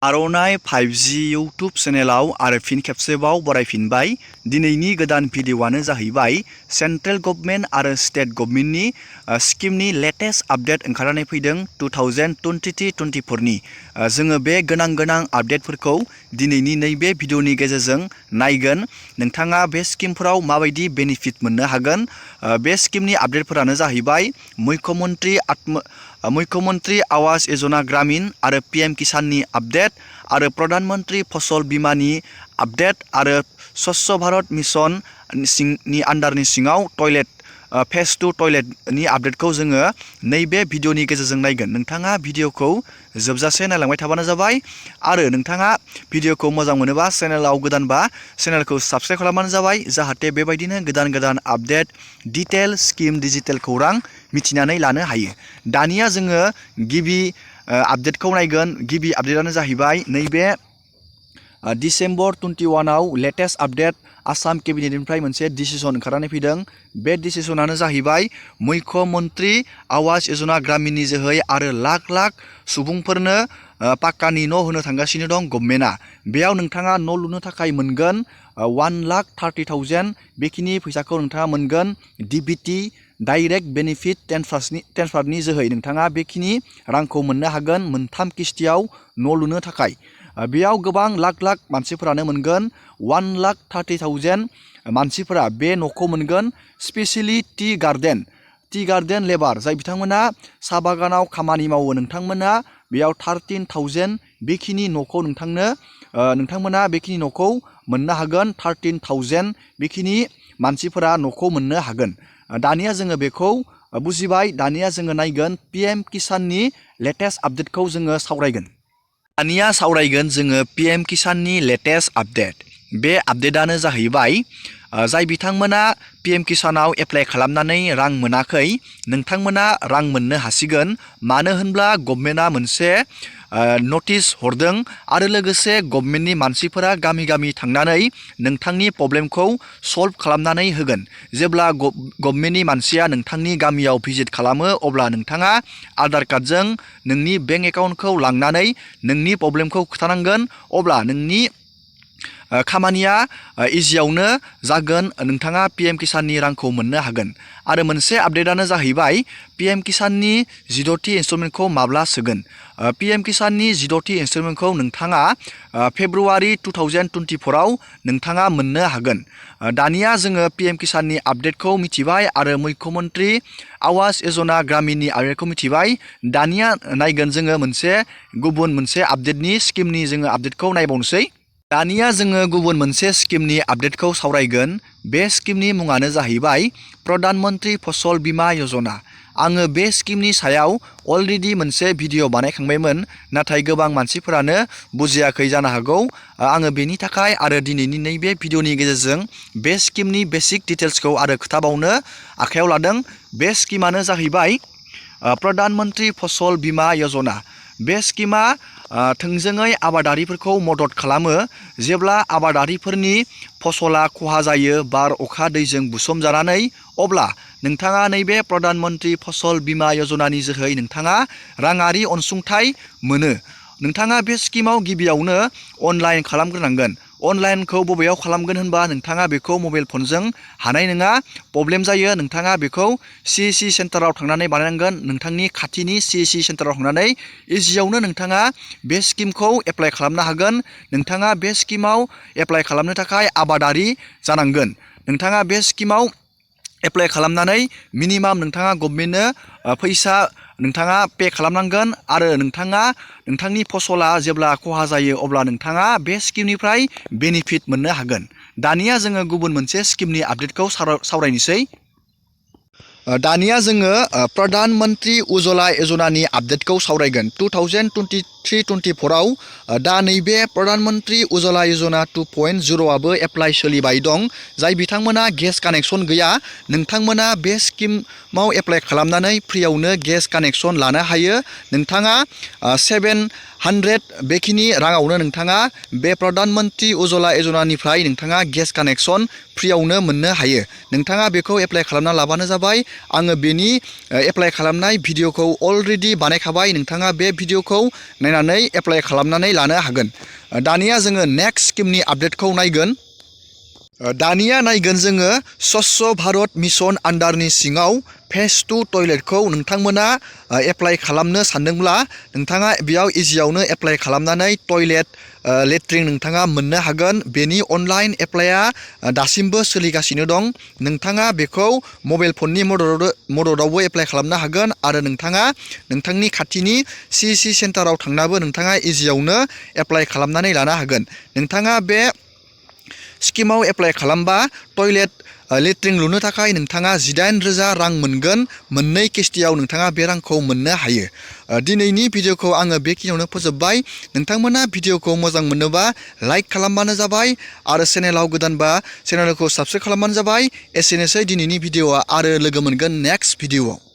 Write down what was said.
आर'नाइ 5G YouTube चेनेलाव आरो फिन खेबसेबाव बरायफिनबाय। दिनैनि गोदान भिडिअ'आनो जाहैबाय सेन्ट्रेल गभर्नमेन्ट आरो स्टेट गभर्नमेन्टनि स्किमनि लेटेस्ट आपडेट ओंखारनानै फैदों 2023-24 नि। जोङो बे गोनां आपडेटफोरखौ दिनैनि नैबे भिडिअ'नि गेजेरजों नायगोन। नोंथाङा बे स्किमफोराव माबायदि बेनिफिट मोननो हागोन। बे स्किमनि आपडेटफोरानो जाहैबाय मुख्यमन्त्री आवास योजना ग्रामीण आरो PM किसाननि आपडेट आरो प्रधान मन्त्री फसल बीमानि आपडेट आरो स्वच्छ भारत मिशन नि आन्डारनि सिङाव टयलेट फेज 2 टयलेटनि आपडेटखौ जोङो नैबे भिडिअ'नि गेजेरजों नायगोन। नोंथाङा भिडिअ'खौ जोबजासे नायलांबाय थाबानो जाबाय आरो नोंथाङा भिडिअ'खौ मोजां मोनोबा चेनेलाव गोदानबा चेनेलखौ साबस्क्राइब खालामबानो जाबाय, जाहाथे बेबायदिनो गोदान आपडेट डिटेल स्किम डिजिटेल खौरां मिथिनानै लानो हायो। दानिया जोङो गिबि आपडेटखौ नायगोन। गिबि आपडेटआनो जाहैबाय नैबे डिसेम्बर 21 आव लेटेस्ट आपडेट आसाम केबिनेटनिफ्राय मोनसे डिसिसन ओंखारनानै फैदों। बे डिसिसनानो जाहैबाय मुख्यमन्त्री आवास योजना ग्रामीणनि जोहै आरो लाख सुबुंफोरनो पाक्कानि न' होनो थांगासिनो दं गभर्नमेन्टआ। बेयाव नोंथाङा न' लुनो थाखाय मोनगोन 1,30,000 बेखिनि फैसाखौ नोंथाङा मोनगोन DBT डाइरेक्ट बेनिफिट ट्रेन्सफारनि जोहै नोंथाङा बेखिनि रांखौ मोननो हागोन मोनथाम किस्तियाव न' लुनो थाखाय। बेयाव गोबां लाख मानसिफोरानो मोनगोन। 1,30,000 मानसिफोरा बे न'खौ मोनगोन। स्पेसियेलि टि गार्डेन लेबार जाय बिथांमोना साहा बागानाव खामानि मावो, नोंथांमोना बेयाव 13,000 बेखिनि न'खौ नोंथांमोना बेखिनि न'खौ मोननो हागोन। 13,000 बेखिनि मानसिफोरा न'खौ मोननो हागोन। दानिया जोङो बेखौ बुजिबाय। दानिया जोङो नायगोन PM किसाननि लेटेस्ट आपडेटखौ जोङो सावरायगोन। दानिया सावरायगोन जोङो PM किसाननि लेटेस्ट आपडेट। बे आपडेटआनो जाहैबाय जाय बिथांमोना PM किसानाव एप्लाइ खालामनानै रां मोनाखै, नोंथांमोना रां मोननो हासिगोन। मानो होनब्ला गभर्नमेन्टआ मोनसे नटिस हरदों आरो लोगोसे गभर्नमेन्टनि मानसिफोरा गामि थांनानै नोंथांनि प्रब्लेमखौ सल्भ खालामनानै होगोन। जेब्ला गभर्नमेन्टनि मानसिया नोंथांनि गामियाव भिजिट खालामो, अब्ला नोंथाङा आधार कार्डजों नोंनि बेंक एकाउन्टखौ लांनानै नोंनि प्रब्लेमखौ खोथानांगोन। अब्ला नोंनि खामानिया इजियावनो जागोन। नोंथाङा PM किसाननि रांखौ मोननो हागोन। आरो मोनसे आपडेटआनो जाहैबाय PM किसाननि 16थि इनस्टलमेन्टखौ माब्ला सोगोन। PM किसाननि 16थि इनस्टलमेन्टखौ नोंथाङा फेब्रुवारि 2024 आव नोंथाङा मोननो हागोन। दानिया जोङो PM किसाननि आपडेटखौ मिथिबाय आरो मुख्यमन्त्री आवास योजना ग्रामीणनि आपडेटखौ मिथिबाय। दानिया नायगोन जोङो गुबुन मोनसे आपडेटनि स्किमनि जोङो आपडेटखौ नायबावनोसै। दानिया जोङो गुबुन मोनसे स्किमनि आपडेटखौ सावरायगोन। बे स्किमनि मुङानो जाहैबाय प्रधान मन्त्री फसल बीमा योजना। आङो बे स्किमनि सायाव अलरेडि मोनसे भिडिअ बानायखांबायमोन, नाथाय गोबां मानसिफोरानो बुजियाखै जानो हागौ। आङो बेनि थाखाय आरो दिनैनि नैबे भिडिअनि गेजेरजों बे स्किमनि बेसिक डिटेल्सखौ आरो खोथाबावनो आखायाव लादों। बे स्किमानो जाहैबाय प्रधान मन्त्री फसल बीमा योजना। बे स्किमा थोंजोङै आबादारिफोरखौ मदद खालामो। जेब्ला आबादारिफोरनि फसला खहा जायो बार अखा दैजों बुसोमजानानै, अब्ला नोंथाङा नैबे प्रधान मन्त्री फसल बीमा योजनानि जोहै नोंथाङा राङारि अनसुंथाइ मोनो। नोंथाङा बे स्किमाव गिबियावनो अनलाइन खालामग्रोनांगोन। अनलाइनखौ बबेयाव खालामगोन होनबा नोंथाङा बेखौ मबाइल फनजों हानाय नङा, प्रब्लेम जायो। नोंथाङा बेखौ CSC सेन्टाराव थांनानै बानायनांगोन। नोंथांनि खाथिनि CSC सेन्टाराव थांनानै इजियावनो नोंथाङा बे स्किमखौ एप्लाइ खालामनो हागोन। नोंथाङा बे स्किमाव एप्लाइ खालामनो थाखाय आबादारि जानांगोन। नोंथाङा बे स्किमाव एप्लाइ खालामनानै मिनिमाम नोंथाङा गभर्नमेन्टनो फैसा नोंथाङा पे खालामनांगोन आरो नोंथांनि फसला जेब्ला खहा जायो अब्ला नोंथाङा बे स्किमनिफ्राय बेनिफिट मोननो हागोन। दानिया जोङो गुबुन मोनसे स्किमनि आपडेटखौ सावरायनोसै। दानिया जोङो प्रधान मन्त्री उज्ज्वला योजनानि आपडेटखौ सावरायगोन। 2023-24 आव दा नैबे प्रधान मन्त्री उज्ज्वला योजना 2.0 आबो एप्लाइ सोलिबाय दं। जाय बिथांमोना गेस कानेक्सन गैया, नोंथांमोना बे स्किमाव एप्लाइ खालामनानै फ्रियावनो गेस कानेक्सन लानो हायो। नोंथाङा 100 बेखिनि राङावनो नोंथाङा बे प्रधान मन्त्रि उज्ज्वला योजनानिफ्राय नोंथाङा गेस कानेक्सन फ्रियावनो मोननो हायो। नोंथाङा बेखौ एप्लाइ खालामना लाबानो जाबाय। आङो बेनि एप्लाइ खालामनाय भिडिअखौ अलरेडि बानायखाबाय। नोंथाङा बे भिडिअखौ नायनानै एप्लाइ खालामनानै लानो हागोन। दानिया जोङो नेक्स्ट स्किमनि आपडेटखौ नायगोन। दानिया नायगोन जोङो स्वच्छ भारत मिशन आन्डारनि सिङाव फेज 2 टयलेटखौ नोंथांमोना एप्लाइ खालामनो सानदोंब्ला नोंथाङा बेयाव इजियावनो एप्लाइ खालामनानै टयलेट लेट्रिन नोंथाङा मोननो हागोन। बेनि अनलाइन एप्लाइआ दासिमबो सोलिगासिनो दं। नोंथाङा बेखौ मबाइल फननि मददावबो एप्लाइ खालामनो हागोन आरो नोंथाङा नोंथांनि खाथिनि CC सेन्टाराव थांनाबो नोंथाङा इजियावनो एप्लाइ खालामनानै लानो हागोन। नोंथाङा बे स्किमाव एप्लाइ खालामबा टयलेट लेट्रिन लुनो थाखाय नोंथाङा 18,000 रां मोनगोन। मोननै किस्तियाव नोंथाङा बे रांखौ मोननो हायो। दिनैनि भिडिअखौ आङो बेखिनियावनो फोजोबबाय। नोंथांमोना भिडिअखौ मोजां मोनोबा लाइक खालामबानो जाबाय आरो चेनेलाव गोदानबा चेनेलखौ साबस्क्राइब खालामबानो जाबाय। एसेनोसै दिनैनि भिडिअआ, आरो लोगो मोनगोन नेक्स्ट भिडिअआव।